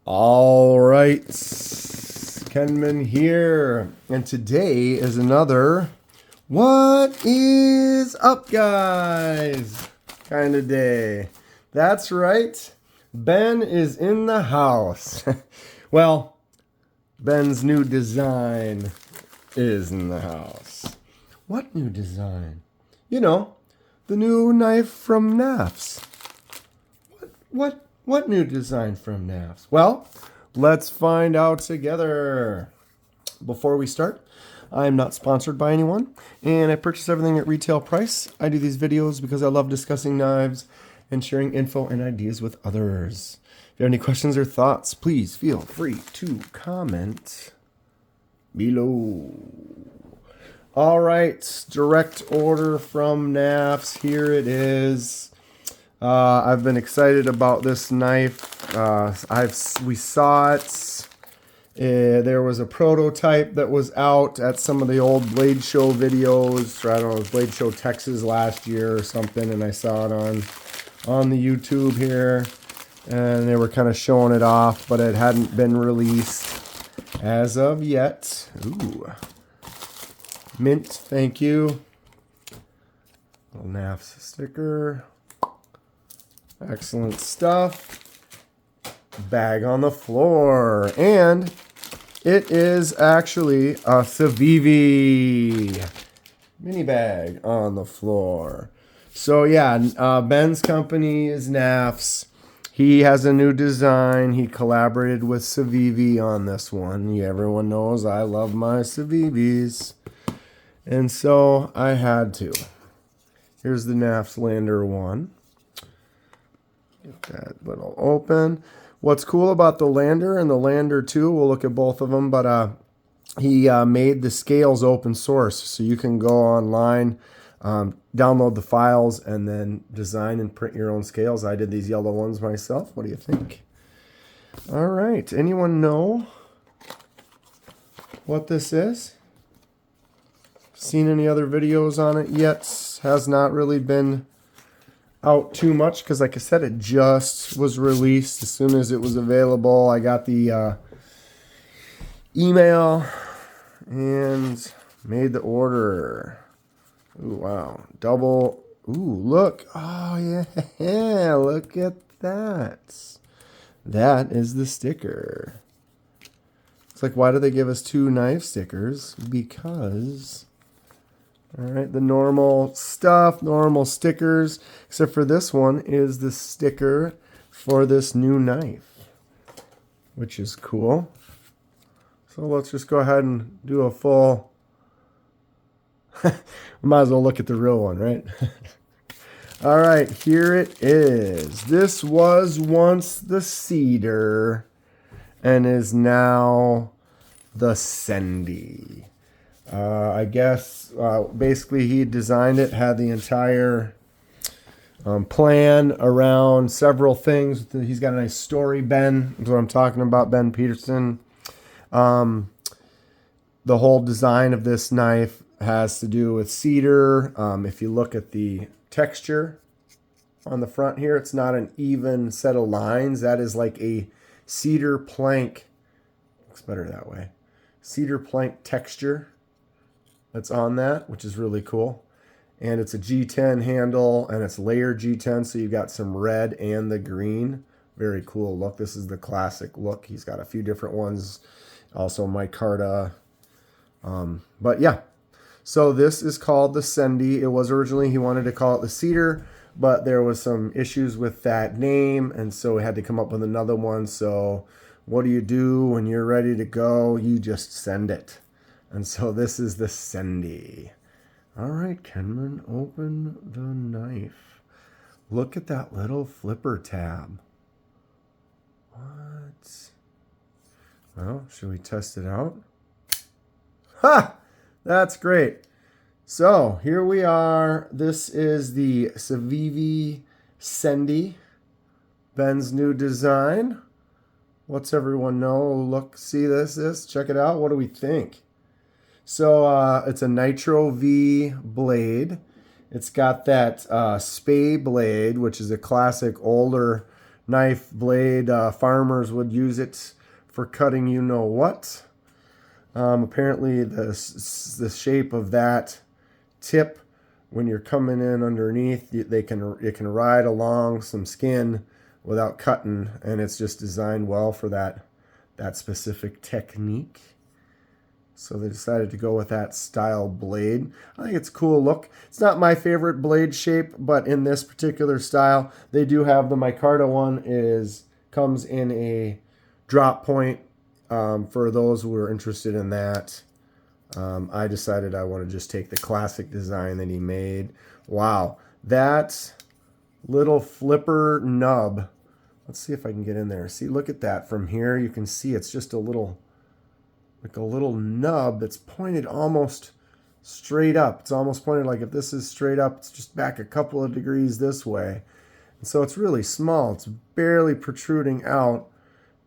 All right, Kenman here, and today is another "What is up, guys?" kind of day. That's right, Ben is in the house. Well, Ben's new design is in the house. What new design? You know, the new knife from NAFS. What new design from NAFS? Well, let's find out together. Before we start, I'm not sponsored by anyone, and I purchase everything at retail price. I do these videos because I love discussing knives and sharing info and ideas with others. If you have any questions or thoughts, please feel free to comment below. All right, direct order from NAFS. Here it is. I've been excited about this knife. We saw it. There was a prototype that was out at some of the old Blade Show videos. I don't know, it was Blade Show Texas last year or something, and I saw it on the YouTube here, and they were kind of showing it off, but it hadn't been released as of yet. Ooh, mint, thank you. Little NAFS sticker. Excellent stuff. Bag on the floor. And it is actually a Civivi mini bag on the floor. So yeah, Ben's company is NAFS. He has a new design. He collaborated with Civivi on this one. Everyone knows I love my Civivis. And so I had to. Here's the NAFS Lander 1. Get that little open. What's cool about the Lander and the Lander 2, we'll look at both of them, but he made the scales open source, so you can go online, download the files, and then design and print your own scales. I did these yellow ones myself. What do you think? All right. Anyone know what this is? Seen any other videos on it yet? Has not really been out too much because, like I said, it just was released as soon as it was available. I got the email and made the order. Ooh, wow. Double. Ooh, look. Oh, yeah. Look at that. That is the sticker. It's like, why do they give us two knife stickers? Because... all right, the normal stuff, normal stickers, except for this one is the sticker for this new knife, which is cool. So let's just go ahead and do a full, we might as well look at the real one, right? All right, here it is. This was once the Cedar and is now the Sendy. I guess basically he designed it, had the entire plan around several things. He's got a nice story, Ben. That's what I'm talking about, Ben Petersen. The whole design of this knife has to do with cedar. If you look at the texture on the front here, it's not an even set of lines. That is like a cedar plank. Looks better that way. Cedar plank texture that's on that, which is really cool. And it's a G10 handle, and it's layered G10, so you've got some red and the green. Very cool look. This is the classic look. He's got a few different ones, also micarta. But yeah, so this is called the Sendy. It was originally, he wanted to call it the Cedar, but there was some issues with that name, and so we had to come up with another one. So what do you do when you're ready to go? You just send it. And so this is the Sendy. All right, Kenman, open the knife. Look at that little flipper tab. What? Well, should we test it out? Ha! That's great. So here we are. This is the Civivi Sendy, Ben's new design. What's everyone know? Look, see this, check it out. What do we think? So it's a Nitro V blade. It's got that Spey blade, which is a classic older knife blade. Farmers would use it for cutting you know what. Apparently the shape of that tip, when you're coming in underneath, it can ride along some skin without cutting, and it's just designed well for that specific technique. So they decided to go with that style blade. I think it's a cool look. It's not my favorite blade shape, but in this particular style, they do have the micarta one comes in a drop point. For those who are interested in that, I decided I want to just take the classic design that he made. Wow, that little flipper nub. Let's see if I can get in there. See, look at that. From here, you can see it's just like a little nub that's pointed almost straight up. It's almost pointed like if this is straight up, it's just back a couple of degrees this way. And so it's really small. It's barely protruding out.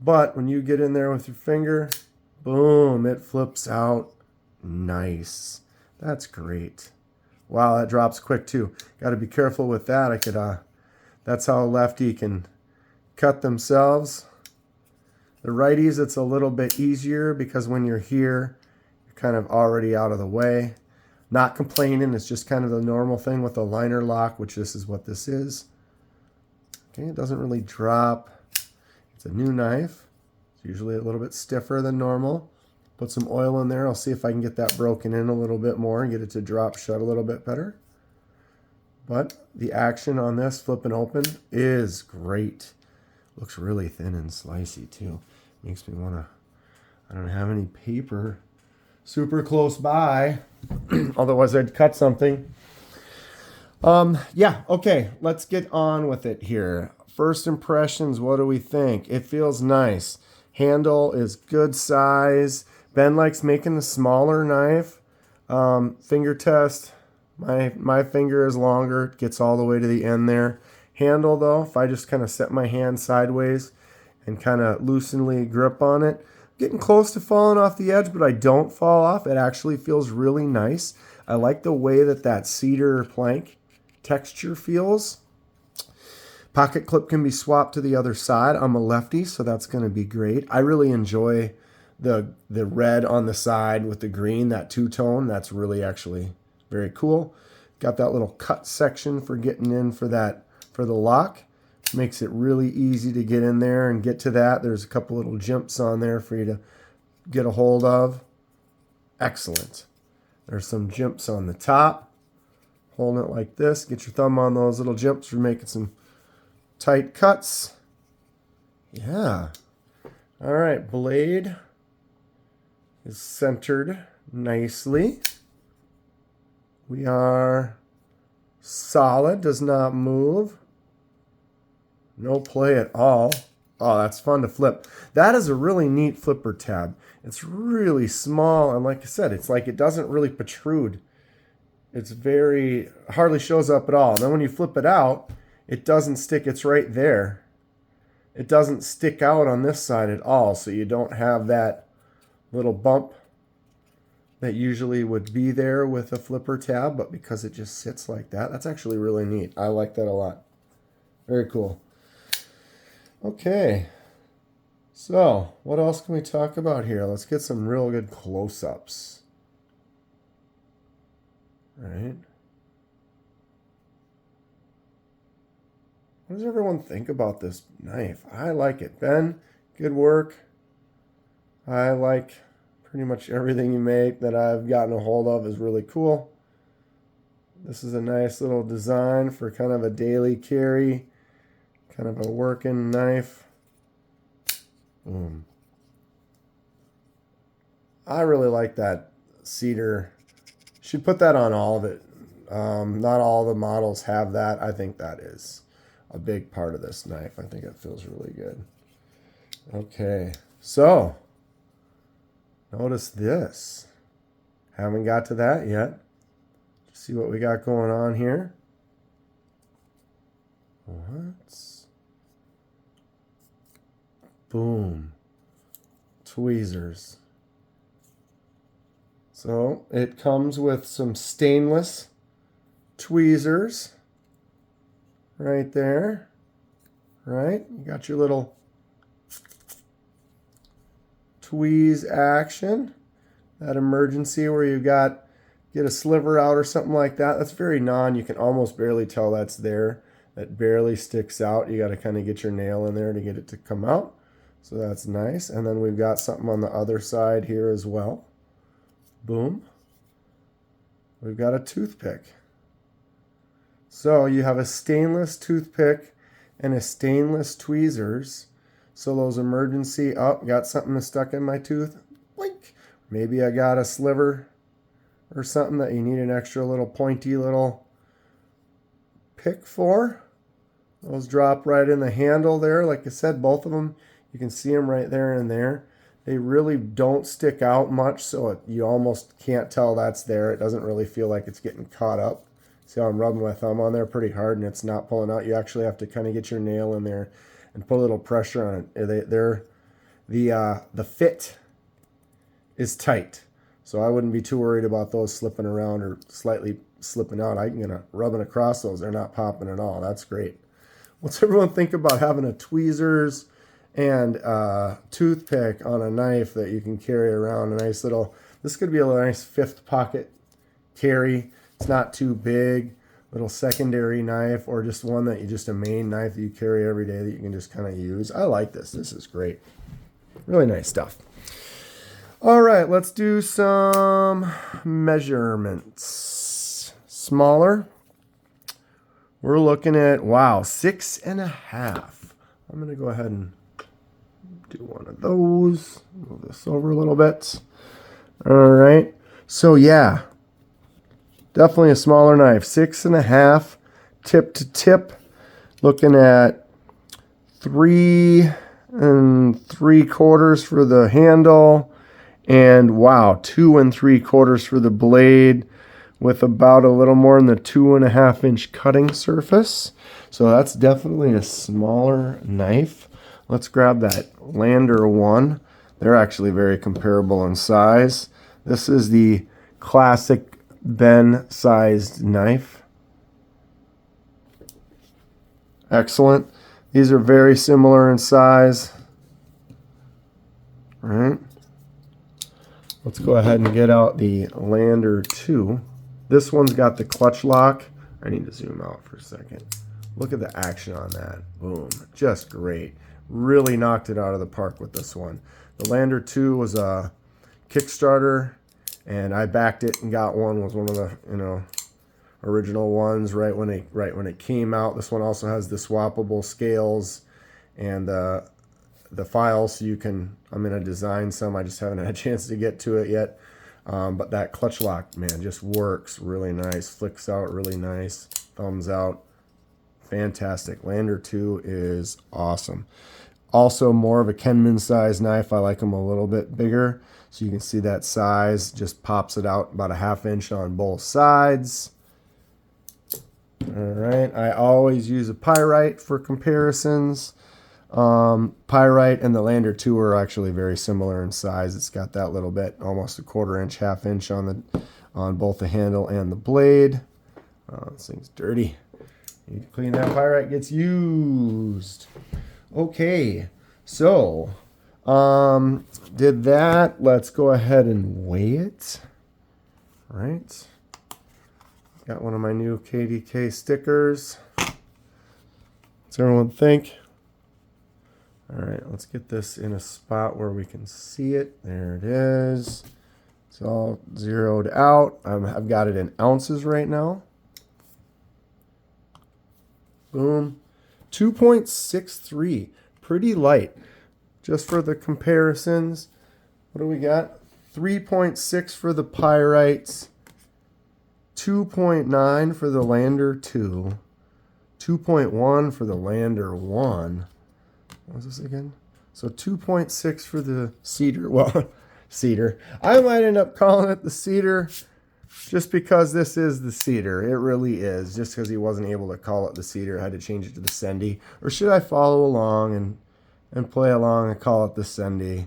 But when you get in there with your finger, boom, it flips out. Nice. That's great. Wow, that drops quick too. Got to be careful with that. That's how a lefty can cut themselves. The righties, it's a little bit easier because when you're here, you're kind of already out of the way. Not complaining, it's just kind of the normal thing with a liner lock, which this is what this is. Okay, it doesn't really drop. It's a new knife. It's usually a little bit stiffer than normal. Put some oil in there. I'll see if I can get that broken in a little bit more and get it to drop shut a little bit better. But the action on this flip and open is great. Looks really thin and slicey too. Makes me want to, I don't have any paper super close by. Otherwise I'd cut something. Yeah, okay, let's get on with it here. First impressions, what do we think? It feels nice. Handle is good size. Ben likes making a smaller knife. Finger test, my finger is longer. It gets all the way to the end there. Handle though, if I just kind of set my hand sideways and kind of loosely grip on it, getting close to falling off the edge, but I don't fall off. It actually feels really nice. I like the way that cedar plank texture feels. Pocket clip can be swapped to the other side. I'm a lefty, so that's going to be great. I really enjoy the red on the side with the green, that two-tone. That's really actually very cool. Got that little cut section for getting in for the lock. Makes it really easy to get in there and get to that. There's a couple little jumps on there for you to get a hold of. Excellent. There's some jumps on the top. Holding it like this. Get your thumb on those little jumps for making some tight cuts. Yeah. All right, blade is centered nicely. We are solid, does not move. No play at all. Oh, that's fun to flip. That is a really neat flipper tab. It's really small, and like I said, it's like it doesn't really protrude. It's hardly shows up at all. And then when you flip it out, it doesn't stick. It's right there. It doesn't stick out on this side at all, so you don't have that little bump that usually would be there with a flipper tab, but because it just sits like that, that's actually really neat. I like that a lot. Very cool. Okay, so what else can we talk about here? Let's get some real good close-ups. All right. What does everyone think about this knife? I like it. Ben, good work. I like pretty much everything you make that I've gotten a hold of is really cool. This is a nice little design for kind of a daily carry, kind of a working knife. I really like that cedar. Should put that on all of it. Not all the models have that. I think that is a big part of this knife. I think it feels really good. Okay, so notice this. Haven't got to that yet. See what we got going on here. What? Boom. Tweezers. So it comes with some stainless tweezers right there. right? You got your little tweeze action, that emergency where you get a sliver out or something like that. That's very you can almost barely tell that's there. That barely sticks out. You got to kind of get your nail in there to get it to come out. So that's nice. And then we've got something on the other side here as well. Boom. We've got a toothpick. So you have a stainless toothpick and a stainless tweezers. So those emergency, got something stuck in my tooth. Blink. Maybe I got a sliver or something that you need an extra little pointy little pick for. Those drop right in the handle there. Like I said, both of them, you can see them right there and there. They really don't stick out much, so you almost can't tell that's there. It doesn't really feel like it's getting caught up. See how I'm rubbing my thumb on there pretty hard and it's not pulling out. You actually have to kind of get your nail in there and put a little pressure on it. The fit is tight, so I wouldn't be too worried about those slipping around or slightly slipping out. I'm gonna rubbing across those. They're not popping at all. That's great. What's everyone think about having a tweezers and toothpick on a knife that you can carry around? A nice little, this could be a nice fifth pocket carry. It's not too big, little secondary knife, or just one that a main knife that you carry every day that you can just kind of use. I like this. This is great. Really nice stuff. All right, let's do some measurements. Smaller. We're looking at, wow, 6.5. I'm going to go ahead and do one of those. Move this over a little bit. All right. So, yeah, definitely a smaller knife. 6.5 tip to tip. Looking at 3 3/4 for the handle. And, wow, 2 3/4 for the blade, with about a little more than the 2.5-inch cutting surface. So that's definitely a smaller knife. Let's grab that Lander one. They're actually very comparable in size. This is the classic Ben sized knife. Excellent. These are very similar in size. All right. Let's go ahead and get out the Lander 2. This one's got the clutch lock. I need to zoom out for a second. Look at the action on that. Boom. Just great. Really knocked it out of the park with this one. The Lander 2 was a Kickstarter, and I backed it and got one. Was one of the original ones right when it came out. This one also has the swappable scales and the files, so you can. I'm going to design some. I just haven't had a chance to get to it yet. But that clutch lock, man, just works really nice. Flicks out really nice. Thumbs out. Fantastic. Lander 2 is awesome. Also more of a Kenman size knife. I like them a little bit bigger. So you can see that size. Just pops it out about a 1/2 inch on both sides. All right. I always use a pyrite for comparisons. Pyrite and the Lander 2 are actually very similar in size. It's got that little bit, almost a 1/4 inch, 1/2 inch on both the handle and the blade. This thing's dirty. You need to clean that. Pyrite gets used. Okay, so did that. Let's go ahead and weigh it. All right. Got one of my new KDK stickers. What's everyone think? All right, let's get this in a spot where we can see it. There it is. It's all zeroed out. I've got it in ounces right now. Boom. 2.63. Pretty light. Just for the comparisons, what do we got? 3.6 for the pyrites. 2.9 for the Lander 2. 2.1 for the Lander 1. What was this again? So 2.6 for the cedar. Well, cedar. I might end up calling it the cedar just because this is the cedar. It really is. Just because he wasn't able to call it the cedar, I had to change it to the Sendy. Or should I follow along and play along and call it the Sendy?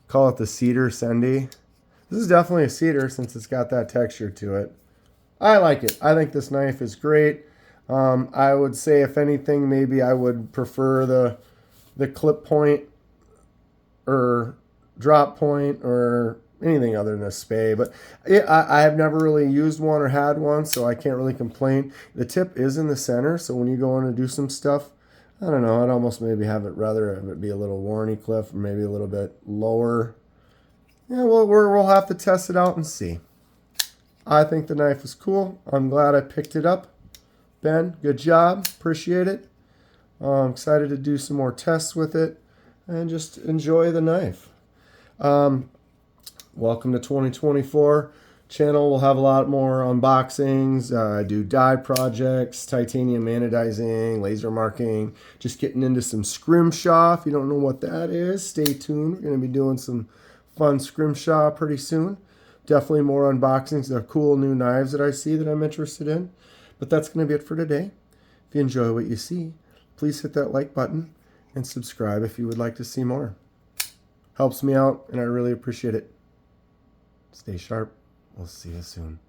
Call it the cedar Sendy. This is definitely a cedar since it's got that texture to it. I like it. I think this knife is great. I would say, if anything, maybe I would prefer the clip point or drop point or anything other than a spay. But I have never really used one or had one, so I can't really complain. The tip is in the center, so when you go in and do some stuff, I don't know, I'd almost maybe rather have it be a little Warney clip or maybe a little bit lower. Yeah, we'll have to test it out and see. I think the knife is cool. I'm glad I picked it up. Ben, good job. Appreciate it. I'm excited to do some more tests with it and just enjoy the knife. Welcome to 2024. Channel will have a lot more unboxings. I do die projects, titanium anodizing, laser marking, just getting into some scrimshaw. If you don't know what that is, stay tuned. We're going to be doing some fun scrimshaw pretty soon. Definitely more unboxings of cool new knives that I see that I'm interested in. But that's going to be it for today. If you enjoy what you see, please hit that like button and subscribe if you would like to see more. Helps me out, and I really appreciate it. Stay sharp. We'll see you soon.